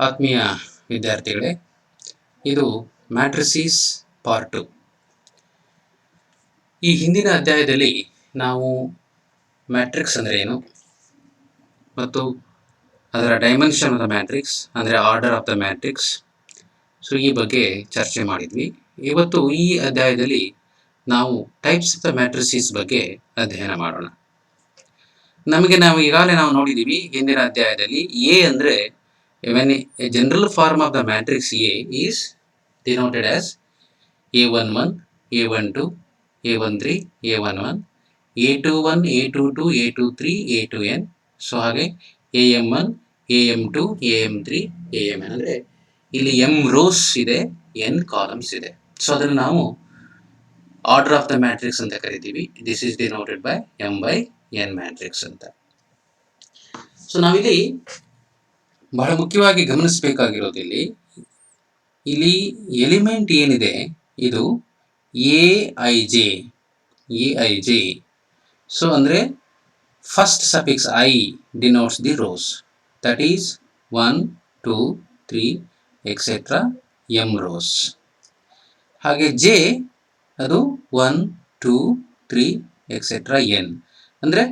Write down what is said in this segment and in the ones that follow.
ಆತ್ಮೀಯ ವಿದ್ಯಾರ್ಥಿಗಳೇ, ಇದು ಮ್ಯಾಟ್ರಿಸೀಸ್ ಪಾರ್ಟ್ 2. ಈ ಹಿಂದಿನ ಅಧ್ಯಾಯದಲ್ಲಿ ನಾವು ಮ್ಯಾಟ್ರಿಕ್ಸ್ ಅಂದರೆ ಏನು ಮತ್ತು ಅದರ ಡೈಮೆನ್ಷನ್ ಆಫ್ ದ ಮ್ಯಾಟ್ರಿಕ್ಸ್ ಅಂದರೆ order of the matrix, so ಈ ಬಗ್ಗೆ ಚರ್ಚೆ ಮಾಡಿದ್ವಿ. ಇವತ್ತು ಈ ಅಧ್ಯಾಯದಲ್ಲಿ ನಾವು ಟೈಪ್ಸ್ ಆಫ್ ದ ಮ್ಯಾಟ್ರಿಸೀಸ್ ಬಗ್ಗೆ ಅಧ್ಯಯನ ಮಾಡೋಣ. ನಾವು ಈಗಾಗಲೇ ನೋಡಿದ್ದೀವಿ ಹಿಂದಿನ ಅಧ್ಯಾಯದಲ್ಲಿ ಎ ಅಂದರೆ when a general form of the matrix A is denoted as A11, A12, A13, A11, A21, A22, A23, A2n, so ಹಾಗೆ AM1, AM2, AM3, AMn ಅಂದರೆ ಇಲ್ಲಿ m ರೋಸ್ ಇದೆ, n ಕಾಲಮ್ಸ್ ಇದೆ. ಸೊ ಅದನ್ನು ನಾವು ಆರ್ಡರ್ ಆಫ್ ದ ಮ್ಯಾಟ್ರಿಕ್ಸ್ ಅಂತ ಕರಿತೀವಿ. This is denoted by m/n matrix ಅಂತ. ಸೊ ನಾವಿಲ್ಲಿ ಬಹಳ ಮುಖ್ಯವಾಗಿ ಗಮನಿಸಬೇಕಾಗಿರೋದು ಇಲ್ಲಿ ಎಲಿಮೆಂಟ್ ಏನಿದೆ ಇದು ಎ ಐ ಜೆ. ಸೊ ಅಂದರೆ first suffix I denotes the rose, that is 1, 2, 3 etcetera m rose. ಹಾಗೆ ಜೆ ಅದು 1, 2, 3 ಎಕ್ಸೆಟ್ರಾ n ಅಂದರೆ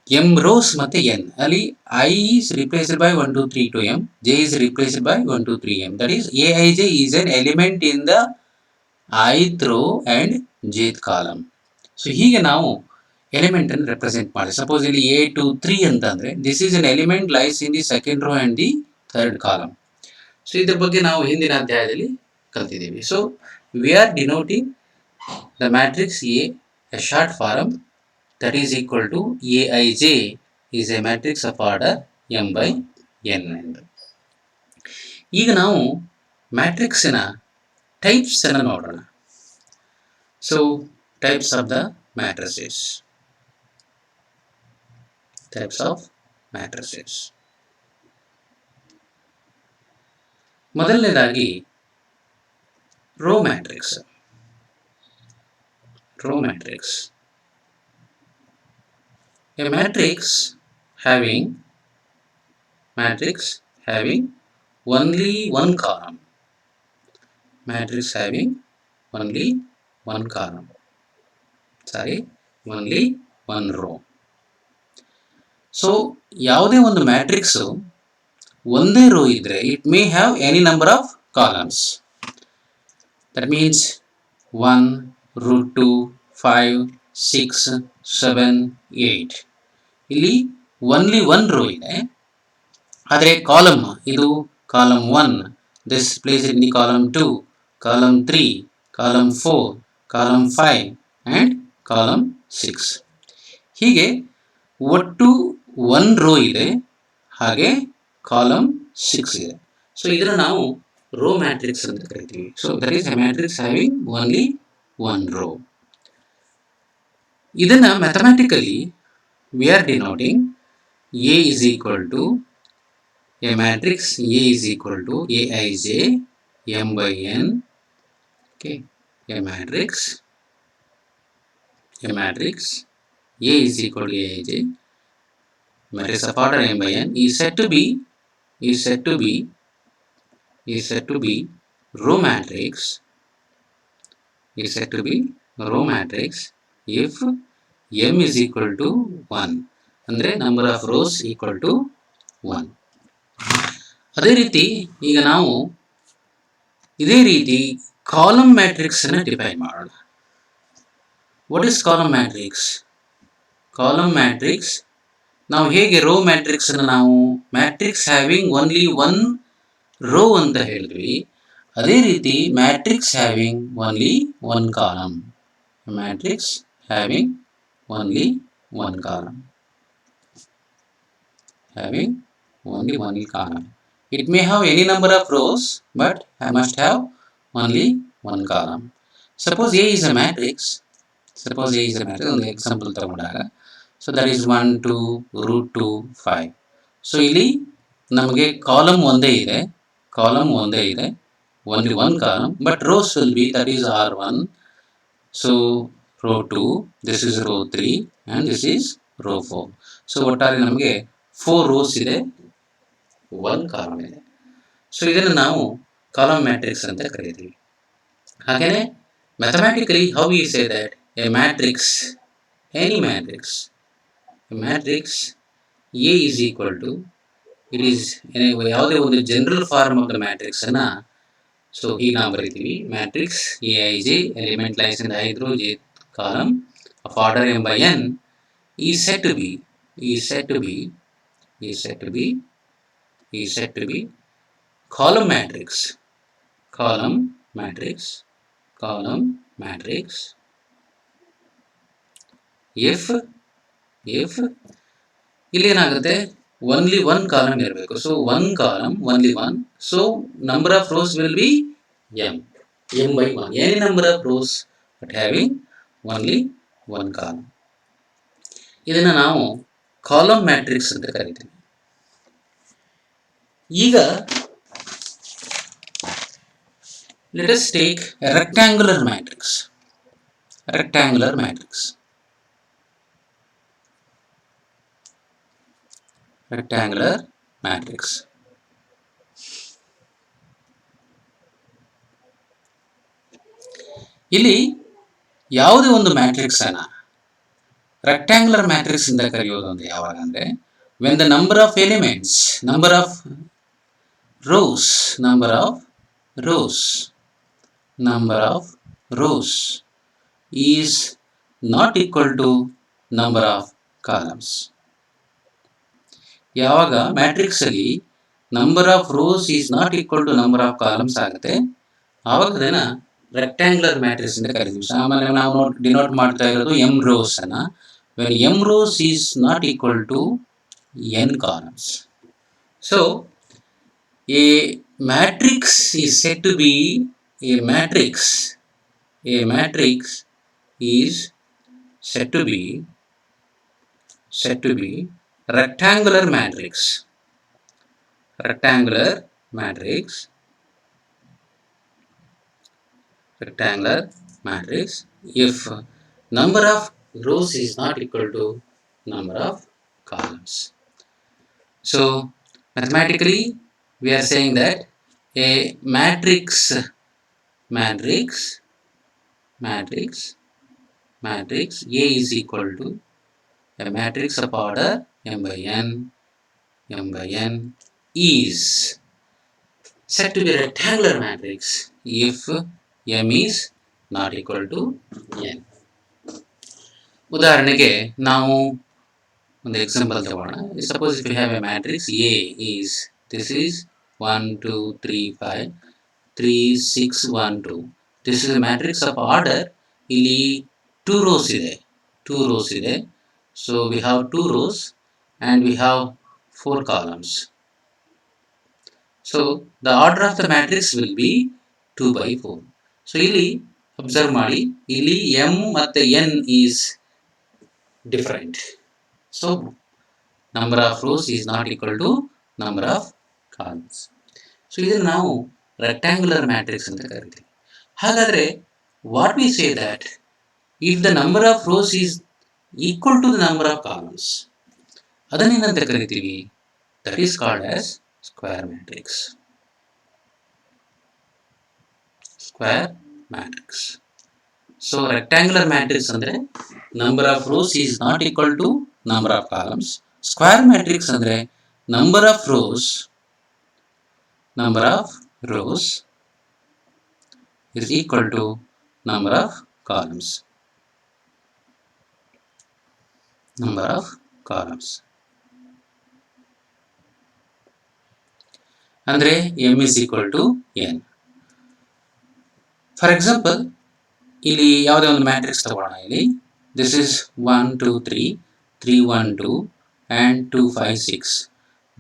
m rows ಮತ್ತೆ n. ಅಲ್ಲಿ I is replaced by 1, 2, 3 to m, j is replaced by 1, 2, 3 m. That is aij is an element in the ith row and jth column. So ಹೀಗೆ ನಾವು element ಅನ್ನು represent ಮಾಡಿ. Suppose ಇಲ್ಲಿ a 2 3 ಅಂತ ಅಂದರೆ this is an element lies in the second row and the third column. So ಇದ್ರ ಬಗ್ಗೆ ನಾವು ಹಿಂದಿನ ಅಧ್ಯಾಯದಲ್ಲಿ ಕಲ್ತಿದ್ದೀವಿ. So we are denoting the matrix A short form that is equal to aij is a matrix of order m/n. ಈಗ ನಾವು ಮ್ಯಾಟ್ರಿಕ್ಸಿನ types ಅನ್ನು ನೋಡೋಣ. So types of the matrices. ಮೊದಲನೇದಾಗಿ row matrix. A matrix having only one column. Only one row. So ಯಾವುದೇ ಒಂದು matrix ಒಂದೇ rho ಇದ್ರೆ it may have any number of columns. That means 1, √2, 5, 6, 7, 8. ಇಲ್ಲಿ ಓನ್ಲಿ ಒನ್ ರೋ ಇದೆ. ಆದರೆ column ಇದು column 1, this place in the column 2, column 3, column 4, column 5 and column 6. ಹೀಗೆ ಒಟ್ಟು ಒನ್ ರೋ ಇದೆ, ಹಾಗೆ ಕಾಲಮ್ 6 ಇದೆ. ಸೊ ಇದನ್ನು ನಾವು ರೋ ಮ್ಯಾಟ್ರಿಕ್ಸ್ ಅಂತ ಕರಿತೀವಿ. So that is a matrix having only one rho. ಇದನ್ನು mathematically we are denoting A is equal to a matrix A is equal to aij m/n. Okay, a matrix A is equal to aij, matrix of order m/n is said to be row matrix if m is equal to 1 ಅಂದರೆ number of rows equal to 1. ಅದೇ ರೀತಿ ಈಗ ನಾವು ಇದೇ ರೀತಿ column matrix ಅನ್ನು define ಮಾಡೋಣ. What is column matrix? Column matrix ನಾವು ಹೇಗೆ ರೋ ಮ್ಯಾಟ್ರಿಕ್ಸ್ ಅನ್ನು ನಾವು matrix having only one row ಅಂತ ಹೇಳಿದ್ವಿ, ಅದೇ ರೀತಿ matrix having only one column. Matrix having only one column. It may have any number of rows, but I must have only one column. Suppose A is a matrix. ಒಂದು example ತಗೊಂಡಾಗ, so that is 1, 2, √2, 5. So ಇಲ್ಲಿ ನಮಗೆ column ಒಂದೇ ಇದೆ, only one column, but rows will be, that is R1. So row 2, this is row 3 and this is row 4. So ಒಟ್ಟಾರೆ ನಮಗೆ 4 rows ಇದೆ, 1 column ಇದೆ. ಸೊ ಇದನ್ನು ನಾವು ಕಾಲಮ್ ಮ್ಯಾಟ್ರಿಕ್ಸ್ ಅಂತ ಕರೀತೀವಿ. ಹಾಗೆಯೇ mathematically how we say that a matrix, any matrix, matrix A is equal to, it is ಯಾವುದೇ ಒಂದು general form of the matrix ಅನ್ನ ಸೊ ಹೀಗೆ ನಾವು ಬರೀತೀವಿ. Matrix A I J element lies in the ith row jth column of order m by n is said to be column matrix if ಇಲ್ಲಿ ಏನಾಗುತ್ತೆ, only one column ಇರಬೇಕು. So one column, only one, so number of rows will be m by 1, any number of rows but having only one column. ಇದನ್ನು ನಾವು column matrix ಅಂತ ಕರಿತೀವಿ. ಈಗ let us take a rectangular matrix. ಇಲ್ಲಿ ಯಾವುದೇ ಒಂದು matrix ಅನ್ನ rectangular matrix ಇಂದ ಕರೆಯೋದು ಅಂದ್ರೆ ಯಾವಾಗ ಅಂದ್ರೆ, when the number of elements, number of rows is not equal to number of columns. ಯಾವಾಗ ಮ್ಯಾಟ್ರಿಕ್ಸ್ ಅಲ್ಲಿ number of rows is not equal to number of columns ಆಗುತ್ತೆ, ಆವಾಗ ಅದನ್ನ ರೆಕ್ಟ್ಯಾಂಗುಲರ್ ಮ್ಯಾಟ್ರಿಕ್ಸ್ ಅಂತ ಕರಿತೀವಿ. ಸಾಮಾನ್ಯ ನಾವು ಡಿನೋಟ್ ಮಾಡ್ತಾ ಇರೋದು m rows ಅನ್ನ. when m rows is not equal to n columns, so a matrix is said to be a rectangular matrix if number of rows is not equal to number of columns. So mathematically we are saying that a matrix A is equal to a matrix of order m by n is said to be a rectangular matrix if m is not equal to n. ಉದಾಹರಣೆಗೆ ನಾವು ಒಂದು example ತಗೋಣ. Suppose if you have a matrix A is, this is 1 2 3 5 3 6 1 2, this is a matrix of order. ಇಲ್ಲಿ 2 rows ಇದೆ, so we have 2 rows and we have 4 columns, so the order of the matrix will be 2 by 4. so ಇಲ್ಲಿ observe ಮಾಡಿ, ಇಲ್ಲಿ m ಮತ್ತೆ n is different, so number of rows is not equal to number of columns. so ಇದನ್ನು ನಾವು rectangular matrix ಅಂತ ಕರಿತೀವಿ. ಹಾಗಾದ್ರೆ what we say that if the number of rows is equal to the number of columns, ಅದನ್ನೇನಂತ ಕರಿತೀವಿ? that is called as square matrix. So rectangular matrix ಅಂದ್ರೆ number of rows is not equal to number of columns. square matrix ಅಂದ್ರೆ number of rows is equal to number of columns. ಅಂದ್ರೆ m is equal to n. For example ಇಲ್ಲಿ ಯಾವುದೇ ಒಂದು matrix ತಗೊಳ್ಳೋಣ. ಇಲ್ಲಿ this is 1 2 3 3 1 2 and 2 5 6.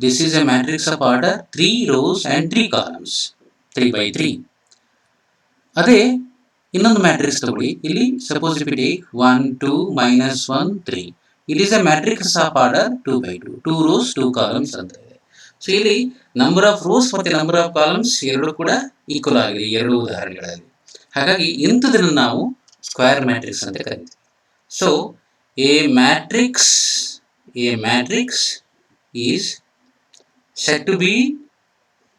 This is a matrix of order 3 rows and 3 columns, 3 by 3. ಅದೇ ಇನ್ನೊಂದು matrix ತಗೊಳ್ಳಿ. ಇಲ್ಲಿ suppose if you take 1 2 -1 3, it is a matrix of order 2 by 2, 2 rows 2 columns ಅಂತ ಇದೆ. ಸೊ ಇಲ್ಲಿ ನಂಬರ್ ಆಫ್ ರೋಸ್ ಮತ್ತೆ number of columns ಎರಡು ಕೂಡ ಈಕ್ವಲ್ ಆಗಿದೆ ಎರಡು ಉದಾಹರಣೆಗಳಲ್ಲಿ. ಹಾಗಾಗಿ ಇಂಥದನ್ನು ನಾವು ಸ್ಕ್ವೇರ್ ಮ್ಯಾಟ್ರಿಕ್ಸ್ ಅಂತ ಕರಿತೀವಿ. So A matrix is said to be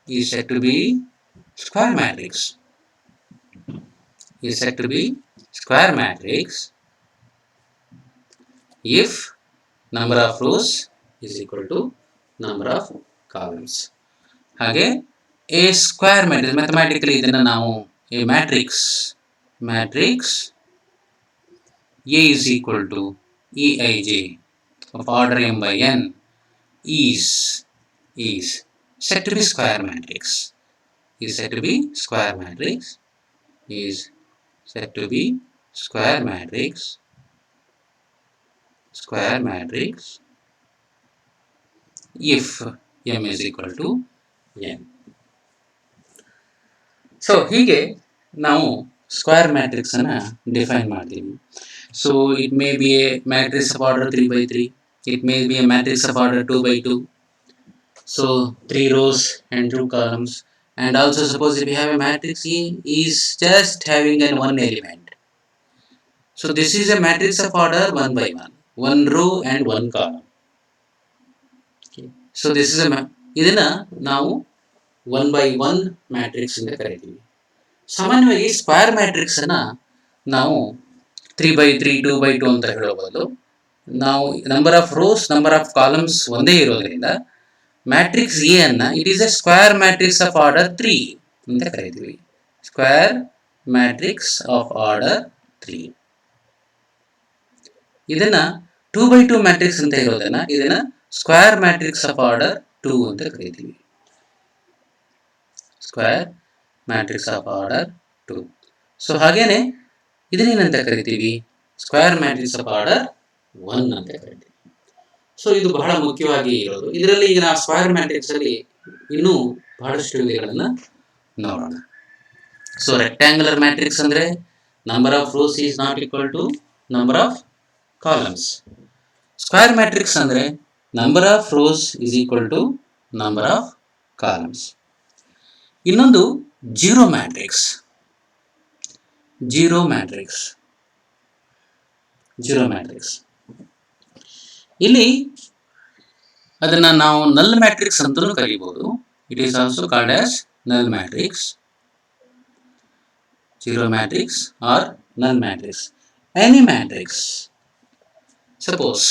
is said to be square matrix. Is said to be square matrix if number of rows is equal to number of columns. ಹಾಗೆ a square matrix, mathematically ಇದನ್ನು ನಾವು a matrix A is equal to Eij of order m by n is said to be square matrix. Is said to be square matrix. Is said to be square matrix. Square matrix if m is equal to n. So ಹೀಗೆ ನಾವು square matrix ಅನ್ನ define ಮಾಡ್ತೀವಿ. So it may be A matrix of order 3 by 3. It may be a matrix of order 2 by 2. So 3 rows and 2 columns. And also suppose if we have a matrix E is just having an one element. So this is a matrix of order 1 by 1. One row and one column. Okay. So this is a ಇದನ್ನ ನಾವು 1 by 1 matrix ಅಂತ ಕರಿತೀವಿ. ಸಾಮಾನ್ಯವಾಗಿ square matrix ಅನ್ನ ನಾವು 3 by 3 2 by 2 ಅಂತ ಹೇಳಬಹುದು. ನಾವು number of rose number of columns ಒಂದೇ ಇರೋದ್ರಿಂದ ಮ್ಯಾಟ್ರಿಕ್ಸ್ ಎ ಅನ್ನ it is A square matrix of order 3 ಅಂತ ಕರಿತೀವಿ. Square matrix of order 3. ಇದನ್ನ 2 by 2 ಮ್ಯಾಟ್ರಿಕ್ಸ್ ಅಂತ ಇರೋದನ್ನ ಇದನ್ನ ಸ್ಕ್ವೇರ್ ಮ್ಯಾಟ್ರಿಕ್ಸ್ ಆಫ್ ಆರ್ಡರ್ 2 ಅಂತ ಕರಿತೀವಿ. Square matrix of order 2. So ಹಾಗೇನೆ ಇದನ್ನೇನಂತ ಕರಿತೀವಿ? ಸ್ಕ್ವೇರ್ ಮ್ಯಾಟ್ರಿಕ್ಸ್ ಆಫ್ ಆರ್ಡರ್ 1 ಅಂತ ಕರಿತೀವಿ. ಸೊ ಇದು ಬಹಳ ಮುಖ್ಯವಾಗಿ ಇರೋದು. ಇದರಲ್ಲಿ ಈಗ ನಾವು ಸ್ಕ್ವೇರ್ ಮ್ಯಾಟ್ರಿಕ್ಸ್ ಅಲ್ಲಿ ಇನ್ನೂ ಬಹಳಷ್ಟು ವಿಧಗಳನ್ನ ನೋಡೋಣ. ಸೊ ರೆಕ್ಟ್ಯಾಂಗುಲರ್ ಮ್ಯಾಟ್ರಿಕ್ಸ್ ಅಂದ್ರೆ number of rows is not equal to number of columns. Square matrix ಅಂದ್ರೆ number of rows is equal to number of columns. ಇನ್ನೊಂದು ಜೀರೋ ಮ್ಯಾಟ್ರಿಕ್ಸ್. ಜೀರೋ ಮ್ಯಾಟ್ರಿಕ್ಸ್ ಇಲ್ಲಿ ಅದನ್ನ ನಾವು ನಲ್ ಮ್ಯಾಟ್ರಿಕ್ಸ್ ಅಂತಲೂ ಕರೀಬಹುದು. It is also called as null matrix, zero matrix or null matrix. Any matrix suppose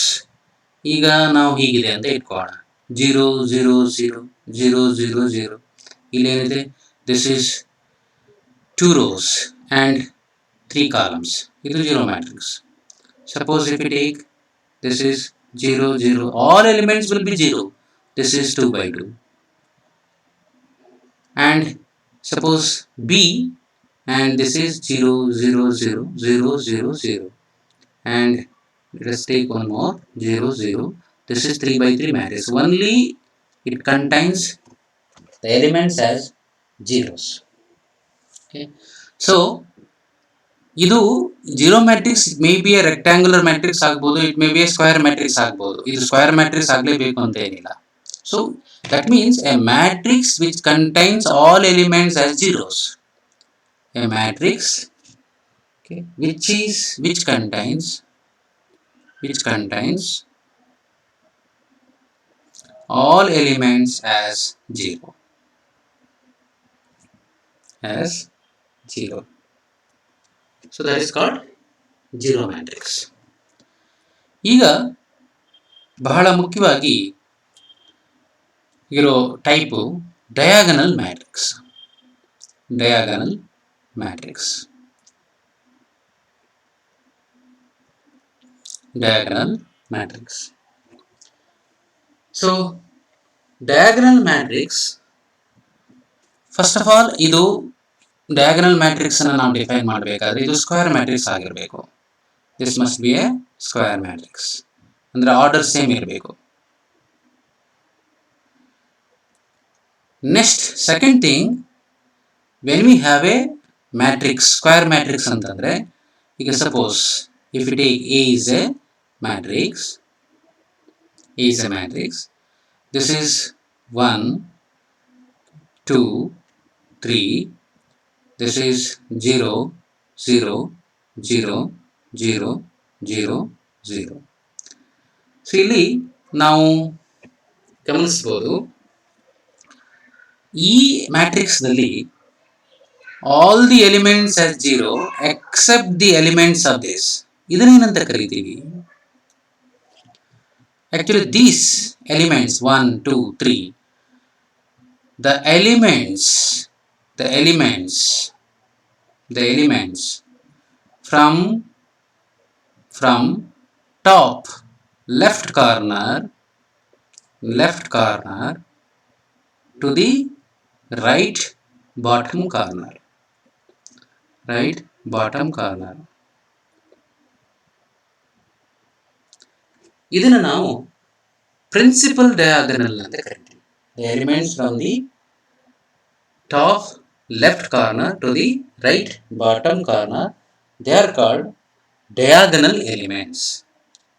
ಈಗ ನಾವು ಹೀಗಿದೆ ಅಂತ ಇಟ್ಕೋಣ, 0 0 0 0 0 0. ಇಲ್ಲೇನಿದೆ? This is 2 rows and 3 columns. ಇದು zero matrix. Suppose if we take this is 0 0, all elements will be 0. This is 2 by 2. And suppose B and this is 0 0 0 0 0 0. And let us take one more 0 0. This is 3 by 3 matrix. Only it contains the elements as zeros. Okay. So ಇದು zero matrix may be a rectangular matrix ಆಗ್ಬೋದು, it may be a square matrix ಆಗ್ಬೋದು. ಇದು square matrix ಆಗಲೇಬೇಕು ಅಂತ ಏನಿಲ್ಲ. So that means a matrix which contains all elements as zeros. A matrix which contains all elements as zero. So that is called zero matrix. ಈಗ ಬಹಳ ಮುಖ್ಯವಾಗಿ ಇರೋ type diagonal matrix. So diagonal matrix first of all ಇದು diagonal matrix ಅನ್ನು ನಾವು define ಮಾಡಬೇಕಾದ್ರೆ ಇದು square matrix ಆಗಿರಬೇಕು. This must be a square matrix. ಅಂದ್ರೆ ಆರ್ಡರ್ ಸೇಮ್ ಇರಬೇಕು. Next second thing, when we have a matrix, square matrix ಅಂತಂದ್ರೆ ಈಗ suppose if you take A is a matrix, this is 1 2 3. This is 0 0 0 0 0 0. So ಇಲ್ಲಿ ನಾವು ಗಮನಿಸಬಹುದು ಈ ಮ್ಯಾಟ್ರಿಕ್ಸ್ನಲ್ಲಿ all the elements as 0 except the elements of this. ಇದನ್ನೇನಂತ ಕರಿತೀವಿ? Actually, these elements 1, 2, 3, the elements from top left corner to the right bottom corner. ಇದನ್ನು ನಾವು principal diagonal ಅಂತ ಕರಿತೀವಿ. The elements from the top left corner to the right bottom corner, they are called diagonal elements.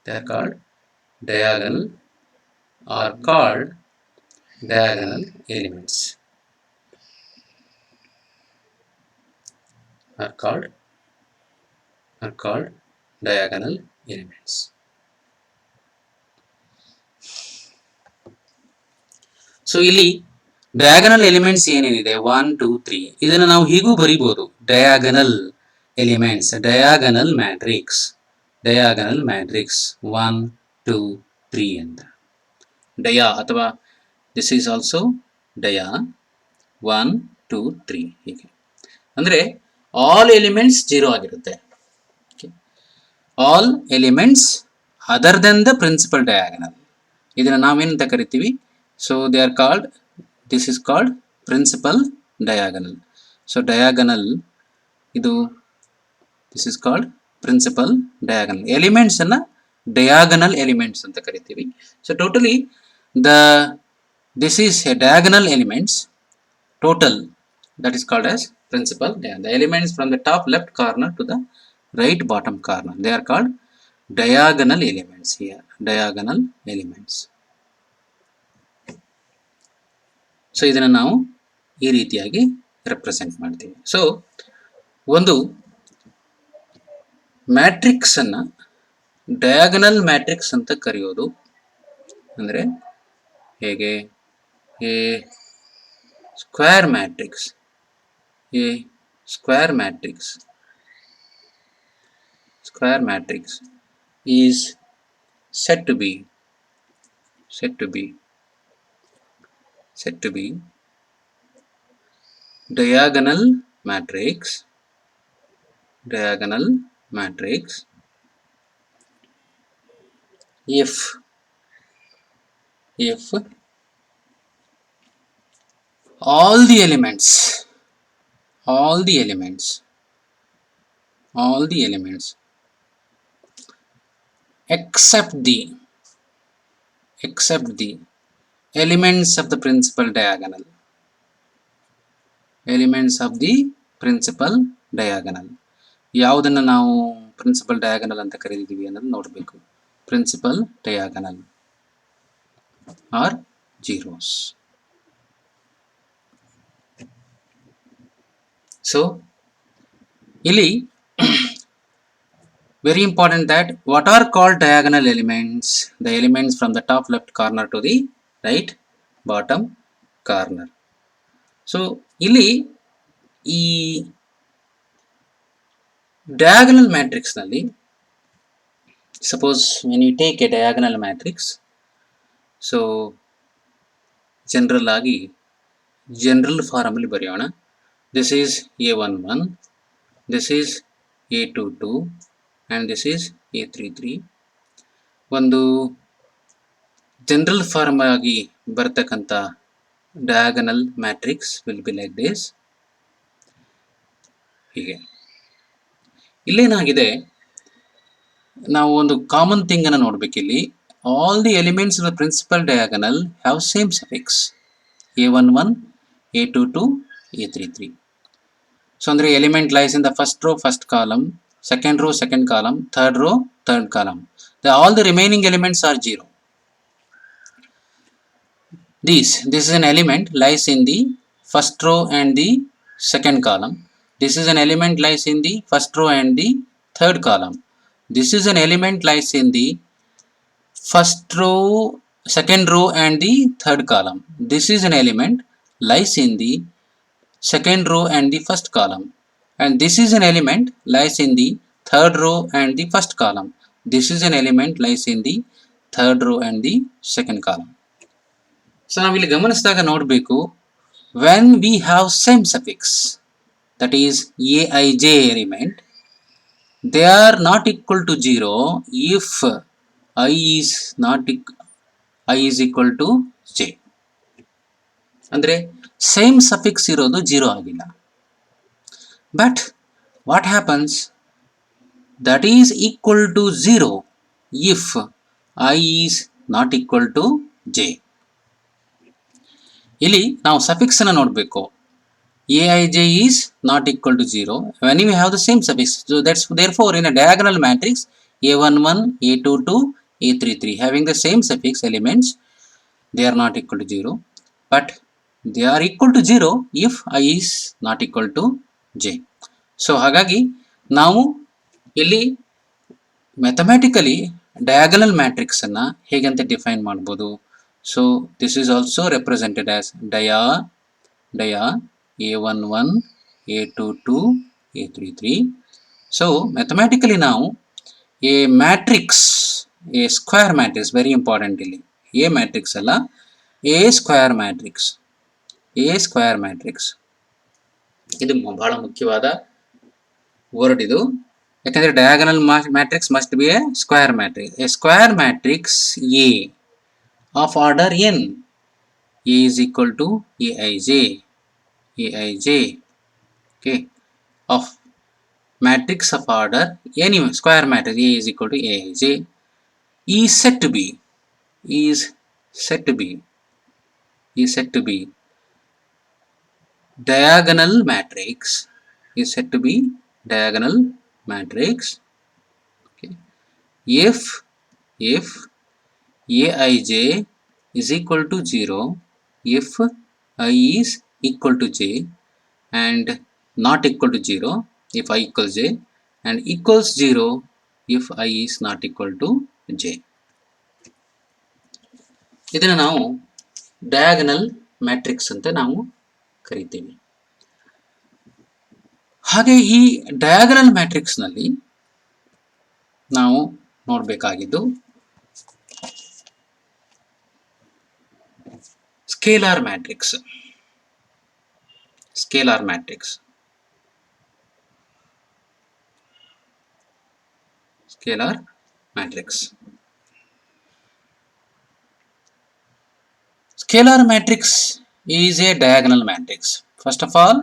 They are called diagonal elements. Are called diagonal elements. So ಇಲ್ಲಿ diagonal elements ಏನೇನಿದೆ 1, 2, 3 ಇದನ್ನು ನಾವು ಹೀಗೂ ಬರೀಬಹುದು. Diagonal elements, diagonal matrix 1, 2, 3 ಅಂತ. Dia ಅಥವಾ this is also dia 1, 2, 3 ಹೀಗೆ. ಅಂದರೆ ಆಲ್ ಎಲಿಮೆಂಟ್ಸ್ 0 ಆಗಿರುತ್ತೆ. All elements other than the principal diagonal. ಇದನ್ನು ನಾವೇನಂತ ಕರಿತೀವಿ? So they are called, this is called principal diagonal. So diagonal idu, this is called principal diagonal. Elements anna diagonal elements anta karitivi. So totally this is a diagonal elements total, that is called as principal diagonal. The elements from the top left corner to the right bottom corner, they are called diagonal elements here. Diagonal elements. So ಇದನ್ನು ನಾವು ಈ ರೀತಿಯಾಗಿ represent ಮಾಡ್ತೀವಿ. So ಒಂದು matrix ಅನ್ನ diagonal matrix ಅಂತ ಕರೆಯೋದು ಅಂದರೆ ಹೇಗೆ? A square matrix is said to be diagonal matrix if all the elements except the elements of the principal diagonal. ಯಾವುದನ್ನ ನಾವು ಪ್ರಿನ್ಸಿಪಲ್ ಡಯಾಗನಲ್ ಅಂತ ಕರೀತೀವಿ ಅನ್ನೋದು ನೋಡಬೇಕು. Principal diagonal are zeros. So ಇಲ್ಲಿ very important that what are called diagonal elements? The elements from the top left corner to the right bottom corner. So ಇಲ್ಲಿ ಈ diagonal matrix ನಲ್ಲಿ suppose when you take a diagonal matrix, so general ಆಗಿ general form ಅಲ್ಲಿ ಬರೆಯೋಣ. This is A11, this is A22 and this is A33. ಒಂದು general form ಆಗಿ ಬರ್ತಕ್ಕಂಥ diagonal matrix will be like this. ಹೀಗೆ ಇಲ್ಲೇನಾಗಿದೆ, ನಾವು ಒಂದು ಕಾಮನ್ ಥಿಂಗ್ ಅನ್ನು ನೋಡ್ಬೇಕಿಲ್ಲಿ. All the elements of the principal diagonal have same suffix A11, A22, A33. So ಅಂದರೆ element lies in the first row first column, second row second column, third row third column. All the remaining elements are 0. This is an element lies in the first row and the second column. This is an element lies in the first row and the third column. This is an element lies in the first row, second row and the third column. This is an element lies in the second row and the first column, and this is an element lies in the third row and the first column. This is an element lies in the third row and the second column. So ನಾವಿಲ್ಲಿ ಗಮನಿಸಿದಾಗ ನೋಡಬೇಕು, when we have same suffix, that is aij element, they are not equal to 0 if I is not I is equal to j. ಅಂದ್ರೆ same suffix ಇರೋದು 0 ಆಗಿಲ್ಲ. But what happens, that is equal to 0 if I is not equal to j. ಇಲ್ಲಿ ನಾವು suffix ಅನ್ನು ನೋಡಬೇಕು. aij is not equal to 0 when we have the same suffix. So that's therefore in a diagonal matrix a11, a22, a33 having the same suffix elements, they are not equal to 0, but they are equal to 0 if I is not equal to j. So ಹಾಗಾಗಿ ನಾವು ಇಲ್ಲಿ mathematically diagonal matrix ಅನ್ನ ಹೇಗಂತ define ಮಾಡಬಹುದು. So this is also represented as dia a11, a22, a33. So mathematically ನಾವು a matrix, a square matrix, very important ಇಲ್ಲಿ, a matrix ಅಲ್ಲ, a square matrix, a square matrix ಇದು ಬಹಳ ಮುಖ್ಯವಾದ word ಇದು. ಯಾಕಂದ್ರೆ diagonal matrix must be a square matrix. A square matrix A of order n, a is equal to aij, okay, of matrix of order any square matrix a is equal to aij is said to be diagonal matrix, is said to be diagonal matrix, okay, if aij is equal to 0 if I is equal to j and not equal to 0 if I equals j and equals 0 if I is not equal to j. ಇದನ್ನು ನಾವು diagonal matrix ಅಂತ ನಾವು ಕರಿತೀವಿ. ಹಾಗೆ ಈ diagonal matrix ನಲ್ಲಿ ನಾವು ನೋಡಬೇಕಾಗಿದ್ದು scalar matrix. Scalar matrix scalar matrix is a diagonal matrix. First of all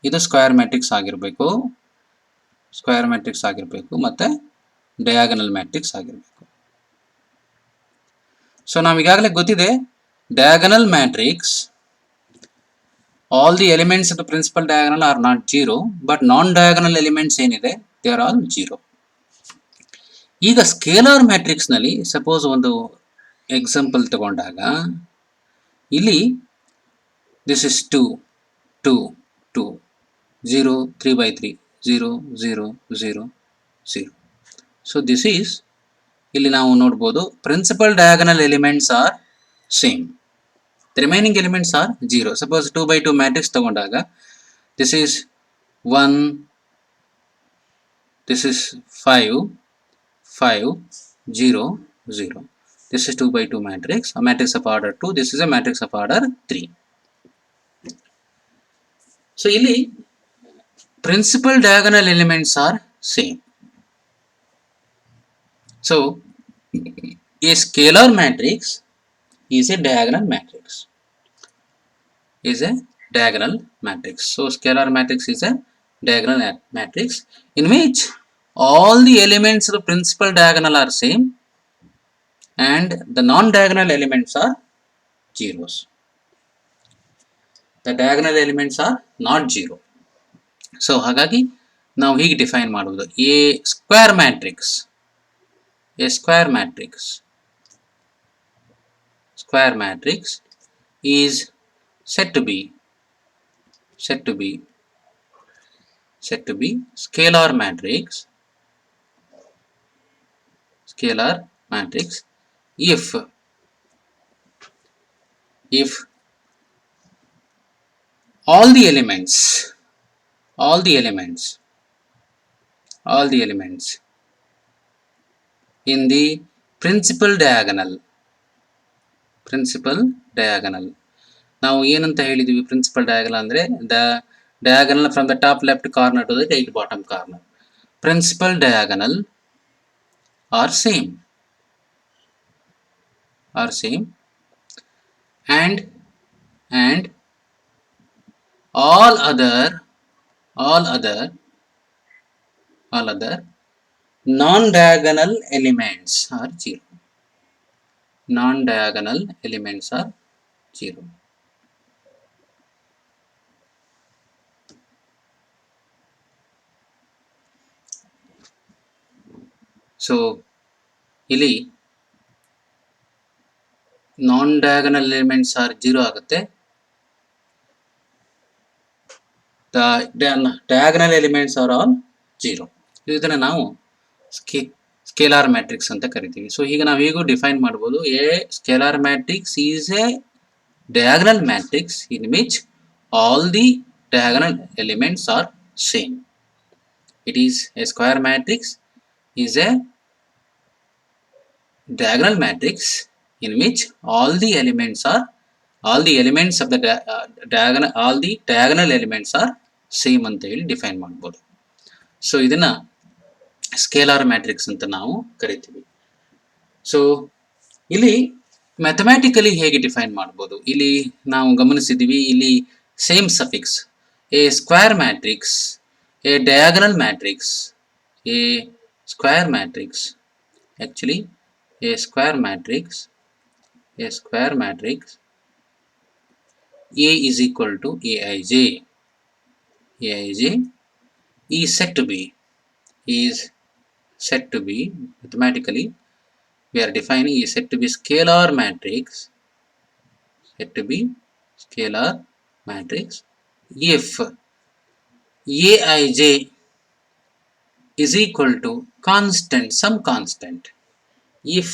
ಇದು ಸ್ಕ್ವೇರ್ ಮ್ಯಾಟ್ರಿಕ್ಸ್ ಆಗಿರಬೇಕು ಮತ್ತೆ ಡಯಾಗನಲ್ ಮ್ಯಾಟ್ರಿಕ್ಸ್ ಆಗಿರಬೇಕು. ಸೊ ನಾವೀಗಾಗಲೇ ಗೊತ್ತಿದೆ, diagonal matrix, all the elements of the principal diagonal are not 0, but non-diagonal elements ಏನಿದೆ they are all 0. ಈಗ scalar matrix ನಲ್ಲಿ suppose ಒಂದು ಎಕ್ಸಾಂಪಲ್ ತಗೊಂಡಾಗ ಇಲ್ಲಿ this is 2 2 2 0 3 by 3 0 0 0 0. So this is ಇಲ್ಲಿ ನಾವು ನೋಡಬಹುದು principal diagonal elements are same, the remaining elements are 0. Suppose 2 by 2 matrix ತಗೊಂಡಾಗ this is 1, this is 5 5 0 0. This is 2 by 2 matrix, a matrix of order 2. This is a matrix of order 3. So ಇಲ್ಲಿ principal diagonal elements are same. So a scalar matrix is a diagonal matrix. So scalar matrix is a diagonal matrix in which all the elements of the principal diagonal are same and the non-diagonal elements are zeros. The diagonal elements are not 0. So ಹಾಗಾಗಿ ನಾವು ಹೀಗೆ define ಮಾಡುವುದು, a square matrix is said to be scalar matrix if all the elements all the elements all the elements in the principal diagonal ನಾವು ಏನಂತ ಹೇಳಿದ್ವಿ principal diagonal ಅಂದ್ರೆ the diagonal from the top left corner to the right bottom corner. Principal diagonal are same and all other non-diagonal elements are 0. Non-diagonal elements are 0. So ಇಲ್ಲಿ non-diagonal elements are 0 ಆಗುತ್ತೆ. The diagonal elements are all 0. ಇದನ್ನು ನಾವು scalar matrix ಅಂತ ಕರಿತೀವಿ. So ಈಗ ನಾವು ಹೇಗೂ define ಮಾಡ್ಬೋದು, A scalar matrix is A diagonal matrix in which all the diagonal elements are same. It is a square matrix is a diagonal matrix in which all the elements of the diagonal elements are same ಅಂತ ಹೇಳಿ define ಮಾಡ್ಬೋದು. So ಇದನ್ನ scalar matrix ಅಂತ ನಾವು ಕರಿತೀವಿ. So ಇಲ್ಲಿ mathematically ಹೇಗೆ define ಮಾಡ್ಬೋದು, ಇಲ್ಲಿ ನಾವು ಗಮನಿಸಿದ್ದೀವಿ, ಇಲ್ಲಿ same suffix A square matrix, a diagonal matrix, a square matrix, actually a square matrix A is equal to Aij is said to be mathematically we are defining is said to be scalar matrix if Aij is equal to some constant if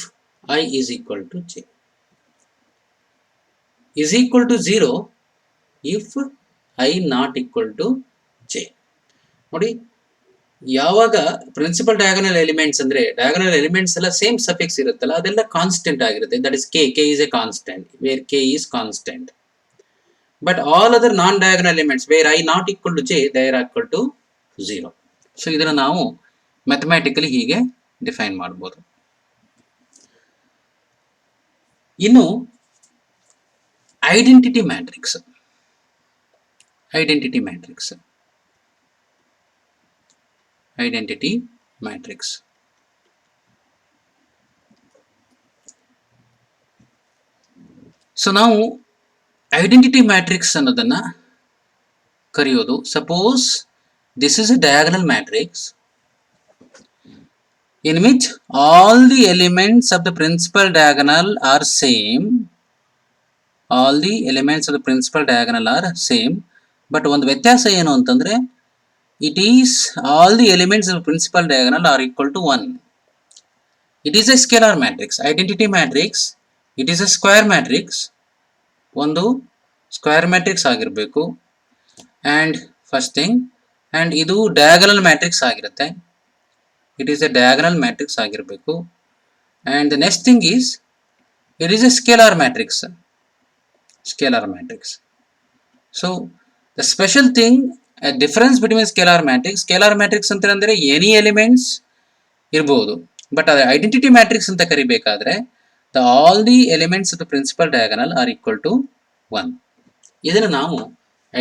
I is equal to j is equal to 0 if I not equal to j. ನೋಡಿ, ಯಾವಾಗ principal diagonal elements ಅಂದ್ರೆ diagonal elements ಎಲ್ಲ same suffix ಇರುತ್ತಲ್ಲ, ಅದೆಲ್ಲ constant ಆಗಿರುತ್ತೆ. That is k is a constant where k is constant, but all other non diagonal elements where I not equal to j they are equal to 0. So ಇದನ್ನ ನಾವು mathematically ಹೀಗೆ define ಮಾಡಬಹುದು. ಇನ್ನು identity matrix so ನಾವು identity matrix ಅನ್ನೋದನ್ನ ಕರೆಯೋದು, suppose this is A diagonal matrix in which all the elements of the principal diagonal are same, but ಒಂದು ವ್ಯತ್ಯಾಸ ಏನು ಅಂತಂದ್ರೆ it is all the elements of the principal diagonal are equal to 1. It is a scalar matrix. Identity matrix, it is a square matrix, ಒಂದು square matrix ಆಗಿರಬೇಕು, and first thing, and ಇದು diagonal matrix ಆಗಿರುತ್ತೆ. It is a diagonal matrix ಆಗಿರಬೇಕು, and the next thing is it is a scalar matrix. So the special thing, a difference between scalar matrix ಅಂತಂದ್ರೆ any elements ಇರಬಹುದು, but ಅದು identity matrix ಅಂತ ಕರಿಬೇಕಾದ್ರೆ all the elements of the principal diagonal are equal to 1. ಇದನ್ನು ನಾವು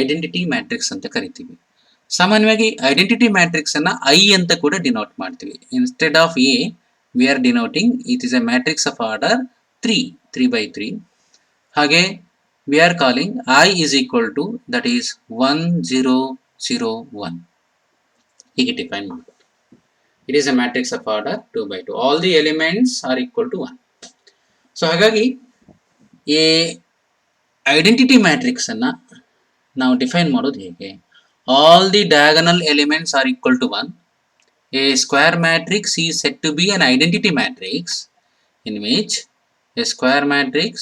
identity matrix ಅಂತ ಕರಿತೀವಿ. ಸಾಮಾನ್ಯವಾಗಿ identity matrix ಅನ್ನ ಐ ಅಂತ ಕೂಡ ಡಿನೋಟ್ ಮಾಡ್ತೀವಿ. Instead of A we are denoting it is a matrix of order 3 ಹಾಗೆ we are calling I is equal to that is 1 0 0 1 ಹೀಗೆ ಡಿಫೈನ್ ಮಾಡ್ಬೋದು. It is a matrix of order 2 all the elements are equal to 1. So ಹಾಗಾಗಿ a identity matrix ಅನ್ನ ನಾವು define ಮಾಡೋದು ಹೇಗೆ, all the diagonal elements are equal to 1. A square matrix is said to be an identity matrix in which a square matrix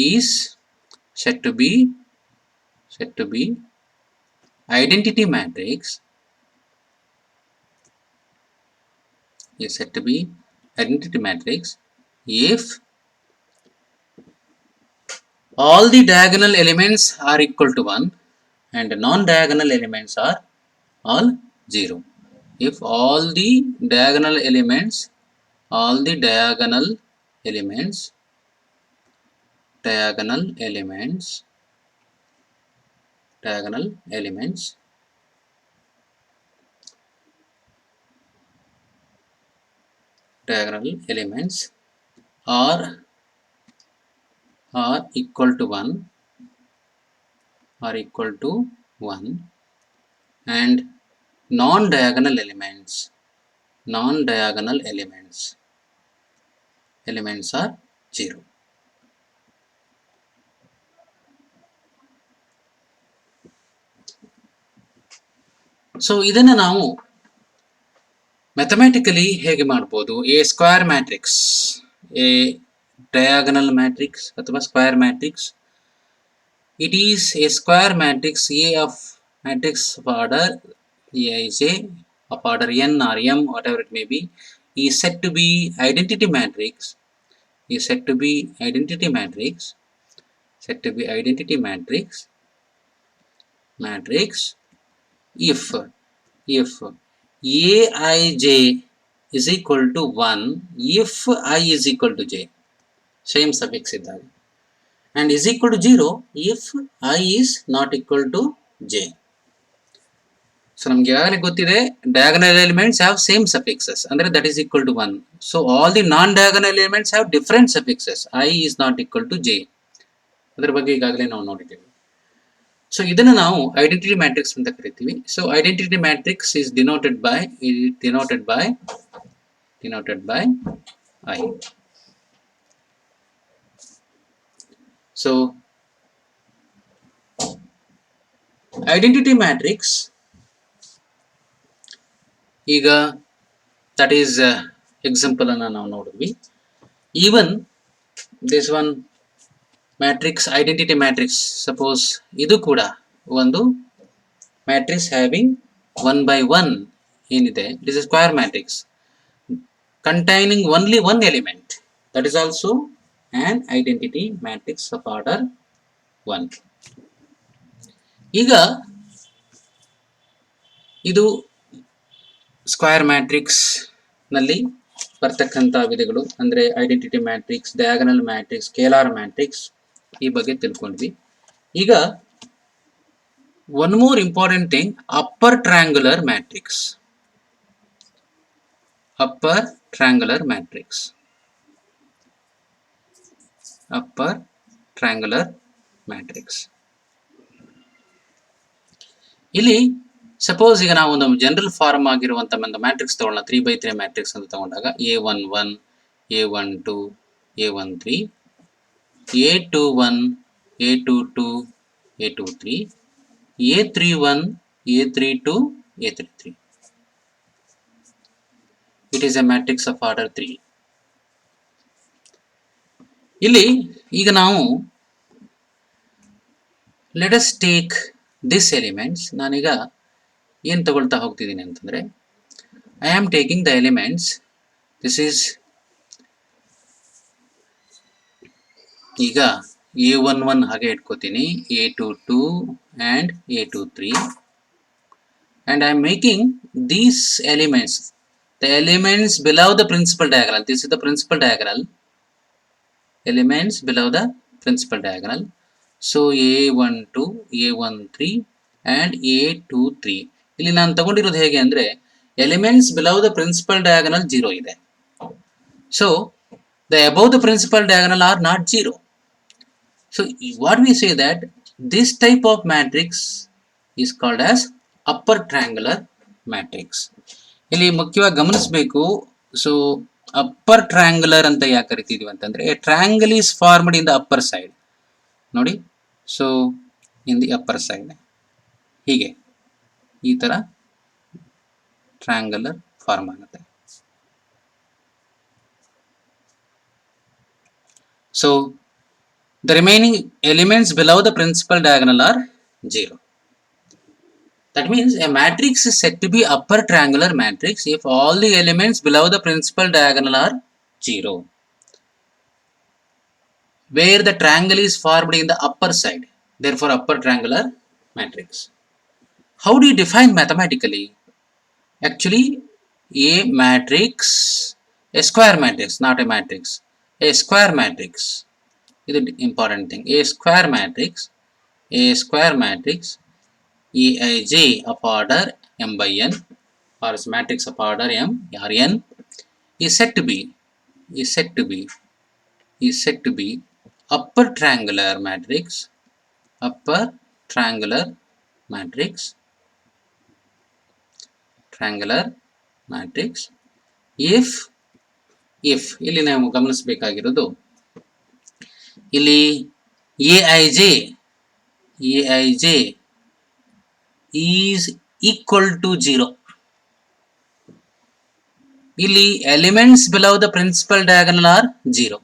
is said to be identity matrix is said to be identity matrix if all the diagonal elements are equal to 1 and non-diagonal elements are all 0. If all the diagonal elements diagonal elements are equal to 1 and non-diagonal elements are 0. So ಇದನ್ನು ನಾವು mathematically ಹೇಗೆ ಮಾಡಬಹುದು? A square matrix, a diagonal matrix ಅಥವಾ square matrix. It is a square matrix A of matrix of order Aij of order n or m, whatever it may be, is said to be identity matrix. Said to be identity matrix if Aij is equal to 1 if I is equal to j, same suffix ಇದ್ದಾಗ, and is equal to 0 if I is not equal to j. So ನಮಗೆ ಈಗಾಗಲೇ ಗೊತ್ತಿದೆ diagonal elements have same suffixes, ಅಂದರೆ that is equal to 1. So all the non-diagonal elements have different suffixes. I is not equal to j. ಅದರ ಬಗ್ಗೆ ಈಗಾಗಲೇ ನಾವು ನೋಡಿದ್ದೇವೆ. So ಇದನ್ನು ನಾವು ಐಡೆಂಟಿಟಿ ಮ್ಯಾಟ್ರಿಕ್ಸ್ ಅಂತ ಕರಿತೀವಿ. So identity matrix is denoted by I. So identity matrix, ಈಗ that is example ಅನ್ನು ನಾವು ನೋಡಿದ್ವಿ. Even this one matrix, identity matrix, suppose ಇದು ಕೂಡ ಒಂದು matrix having 1 by 1 ಏನಿದೆ, it is a square matrix containing only one element, that is also an identity matrix of order 1. ಈಗ ಇದು ಸ್ಕ್ವೇರ್ ಮ್ಯಾಟ್ರಿಕ್ಸ್ ನಲ್ಲಿ ಬರ್ತಕ್ಕಂಥ ವಿಧಗಳು, ಅಂದರೆ identity matrix, diagonal matrix, scalar matrix, ಈ ಬಗ್ಗೆ ತಿಳ್ಕೊಂಡ್ವಿ. ಈಗ one more important thing, upper triangular matrix. ಇಲ್ಲಿ ಸಪೋಸ್ ಈಗ ನಾವು ಒಂದು ಜನರಲ್ ಫಾರ್ಮ್ ಆಗಿರುವಂತ ಒಂದು ಮ್ಯಾಟ್ರಿಕ್ಸ್ ತಗೊಳ್ಳೋಣ, 3x3 ಮ್ಯಾಟ್ರಿಕ್ಸ್ ಅಂತ ತಗೊಂಡಾಗ A11, A12, A13, A21, A22, A23, A31, A32, A33. It is a matrix of order 3. ಇಲ್ಲಿ ಈಗ ನಾವು let us take this elements. ನಾನೀಗ ಏನು ತಗೊಳ್ತಾ ಹೋಗ್ತಿದ್ದೀನಿ ಅಂತಂದ್ರೆ, I am taking the elements. This is ಈಗ A11 ಹಾಗೆ ಇಟ್ಕೋತೀನಿ, A22 and A23, and I am making these elements, the elements below the principal diagonal. This is the principal diagonal, elements below the principal diagonal. So A12, A13 and A23. ಇಲ್ಲಿ ನಾನು ತಗೊಂಡಿರೋದು ಹೇಗೆ ಅಂದ್ರೆ, elements below the principal diagonal 0 ಇದೆ. So the above the principal diagonal are not 0. So what we say that this type of matrix is called as upper triangular matrix. ಇಲ್ಲಿ ಮುಖ್ಯವಾಗಿ ಗಮನಿಸಬೇಕು. So upper triangular ಅಂತ ಯಾಕೆ ಕರಿತಿದೀವಿ ಅಂತಂದ್ರೆ, a triangle is formed in the upper side. ನೋಡಿ, so in the upper side ಹೀಗೆ ಈ ತರ ಟ್ರಯಾಂಗುಲರ್ ಫಾರ್ಮ್ ಆಗುತ್ತೆ. So The remaining elements below the principal diagonal are 0. That means a matrix is said to be upper triangular matrix if all the elements below the principal diagonal are 0, where the triangle is formed in the upper side, therefore upper triangular matrix. How do you define mathematically? Actually, a matrix, a square matrix, not a matrix, a square matrix is the important thing. A square matrix Eij of order m by n, or is matrix of order m or n, is said to be upper triangular matrix if ಇಲ್ಲಿ ನಾವು ಗಮನಿಸಬೇಕಾಗಿರೋದು, ಇಲ್ಲಿ Aij is equal to 0. ಇಲ್ಲಿ elements below the principal diagonal are 0,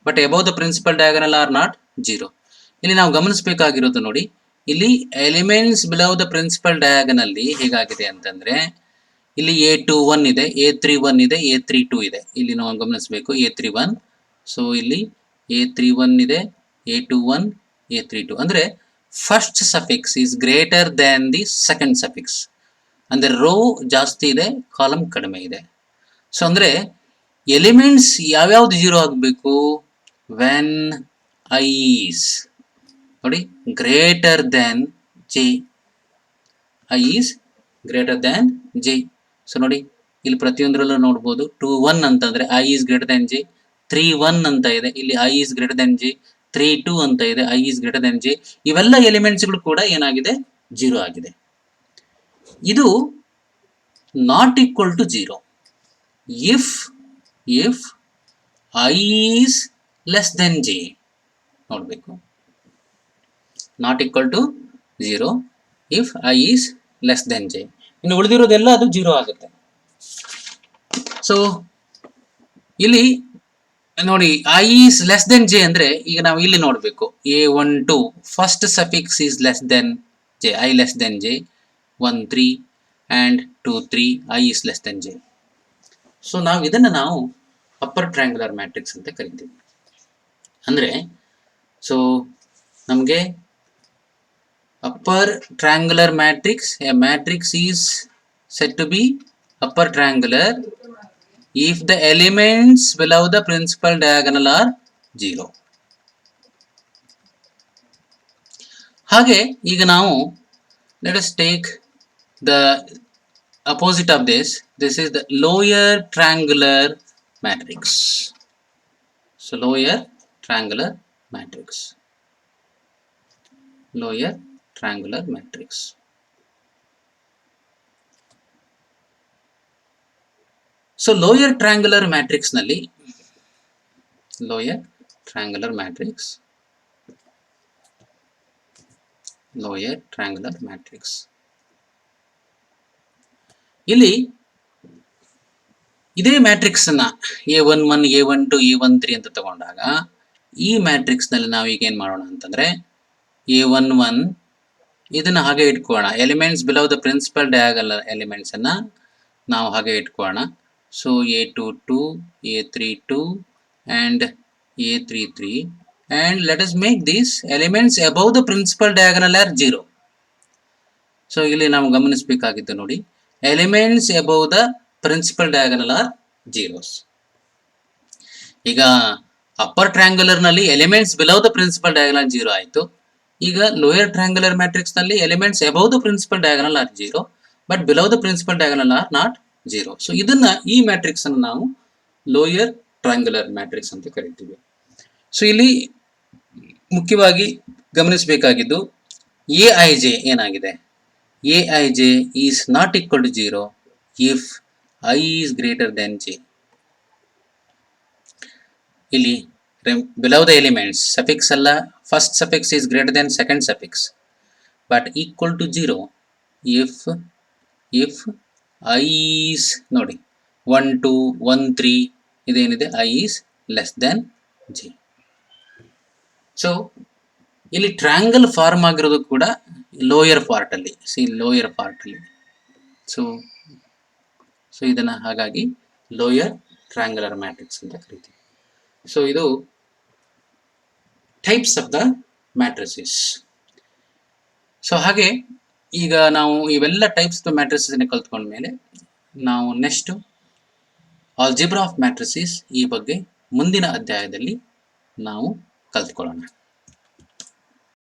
but above the principal diagonal are not 0. ಇಲ್ಲಿ ನಾವು ಗಮನಿಸಬೇಕಾಗಿರೋದು ನೋಡಿ, ಇಲ್ಲಿ elements below the principal diagonal ಹೇಗಾಗಿದೆ ಅಂತಂದ್ರೆ, ಇಲ್ಲಿ A21 ಇದೆ, A31 ಇದೆ, A32 ಇದೆ. ಇಲ್ಲಿ ನಾವು ಗಮನಿಸಬೇಕು A31, ಸೊ ಇಲ್ಲಿ A31 ಇದೆ, A21, A32 ಅಂದ್ರೆ first suffix is greater than the second suffix. ಅಂದ್ರೆ ರೋ ಜಾಸ್ತಿ ಇದೆ, ಕಾಲಮ್ ಕಡಿಮೆ ಇದೆ. ಸೊ ಅಂದ್ರೆ ಎಲಿಮೆಂಟ್ಸ್ ಯಾವ್ಯಾವ್ದು 0 ಆಗಬೇಕು? ವೆನ್ I is ನೋಡಿ greater than J, I is greater than J. So ನೋಡಿ ಇಲ್ಲಿ ಪ್ರತಿಯೊಂದರಲ್ಲೂ ನೋಡ್ಬೋದು 2-1 ಅಂತಂದ್ರೆ I is greater than J, 3-1 ಅಂತ ಇದೆ, ಇಲ್ಲಿ I is greater than J, 3-2 ಅಂತ ಇದೆ, I is greater than J. ಇವೆಲ್ಲ ಎಲಿಮೆಂಟ್ಸ್ಗಳು ಕೂಡ ಏನಾಗಿದೆ? 0 ಆಗಿದೆ. ಇದು not equal to 0 if I is less than J. ನೋಡಬೇಕು, not equal to 0 if I is less than J. ಇನ್ನು ಉಳಿದಿರೋದೆಲ್ಲ ಅದು 0 ಆಗುತ್ತೆ. ಸೊ ಇಲ್ಲಿ ನೋಡಿ I is less than J ಅಂದ್ರೆ ಈಗ ನಾವು ಇಲ್ಲಿ ನೋಡಬೇಕು, A12 first suffix is less than J, I less than J, 1-3 and 2-3 I is less than J. So ಇದನ್ನ ನಾವು ಅಪ್ಪರ್ ಟ್ರಯಾಂಗುಲರ್ ಮ್ಯಾಟ್ರಿಕ್ಸ್ ಅಂತ ಕರಿತೀವಿ. ಅಂದ್ರೆ ಸೊ ನಮಗೆ upper triangular matrix, a matrix is said to be upper triangular if the elements below the principal diagonal are 0. ಹಾಗೆ ಈಗ ನಾವು let us take the opposite of this. This is the lower triangular matrix. So lower triangular matrix. So lower triangular matrix ನಲ್ಲಿ ಇಲ್ಲಿ ಇದೇ matrix ಅನ್ನ A11, A12, A13 ಅಂತ ತಗೊಂಡಾಗ ಈ ಮ್ಯಾಟ್ರಿಕ್ಸ್ ನಲ್ಲಿ ನಾವು ಈಗ ಏನ್ ಮಾಡೋಣ ಅಂತಂದ್ರೆ, A11 ಇದನ್ನ ಹಾಗೆ ಇಟ್ಕೊಳ್ಳೋಣ, elements below the principal diagonal elements ಅನ್ನ ನಾವು ಹಾಗೆ ಇಟ್ಕೊಳ್ಳೋಣ. So A22, A32 and A33 and let us make these elements above the principal diagonal are 0. So ಇಲ್ಲಿ ನಾವು ಗಮನಿಸಬೇಕಾಗಿದ್ದು ನೋಡಿ, elements above the principal diagonal are zeros. ಈಗ ಅಪ್ಪರ್ ಟ್ರಯಾಂಗುಲರ್ ನಲ್ಲಿ elements below the principal diagonal 0 ಆಯಿತು. ಈಗ lower triangular matrix ನಲ್ಲಿ elements above the principal diagonal are 0 but below the principal diagonal are not 0. So ಇದನ್ನ ಈ matrix ಅನ್ನು ನಾವು lower triangular matrix ಅಂತ ಕರಿತೀವಿ. ಸೊ ಇಲ್ಲಿ ಮುಖ್ಯವಾಗಿ ಗಮನಿಸಬೇಕಾಗಿದ್ದು Aij ಏನಾಗಿದೆ, Aij is not equal to 0 if I is greater than J. ಇಲ್ಲಿ below the elements suffix ಅಲ್ಲ, first suffix is greater than second suffix but equal to 0 if I is ನೋಡಿ 1 2 1 3 ಇದೇನಿದೆ I is less than J. So ಇಲ್ಲಿ triangle form ಆಗಿರೋದು ಕೂಡ lower ಪಾರ್ಟಲ್ಲಿ, lower ಪಾರ್ಟಲ್ಲಿ. So ಇದನ್ನು ಹಾಗಾಗಿ lower ಟ್ರ್ಯಾಂಗುಲರ್ matrix ಅಂತ ಕರಿತೀವಿ. ಸೊ ಇದು types of the matrices. So ಹಾಗೆ ಈಗ ನಾವು ಇವೆಲ್ಲ ಟೈಪ್ಸ್ ಆಫ್ ಮ್ಯಾಟ್ರಿಸಸ್ ಕಲ್ತ್ಕೊಂಡ್ಮೇಲೆ ನಾವು ನೆಕ್ಸ್ಟ್ ಆಲ್ಜಿಬ್ರಾ ಆಫ್ ಮ್ಯಾಟ್ರಿಸಸ್ ಈ ಬಗ್ಗೆ ಮುಂದಿನ ಅಧ್ಯಾಯದಲ್ಲಿ ನಾವು ಕಲ್ತ್ಕೊಳ್ಳೋಣ.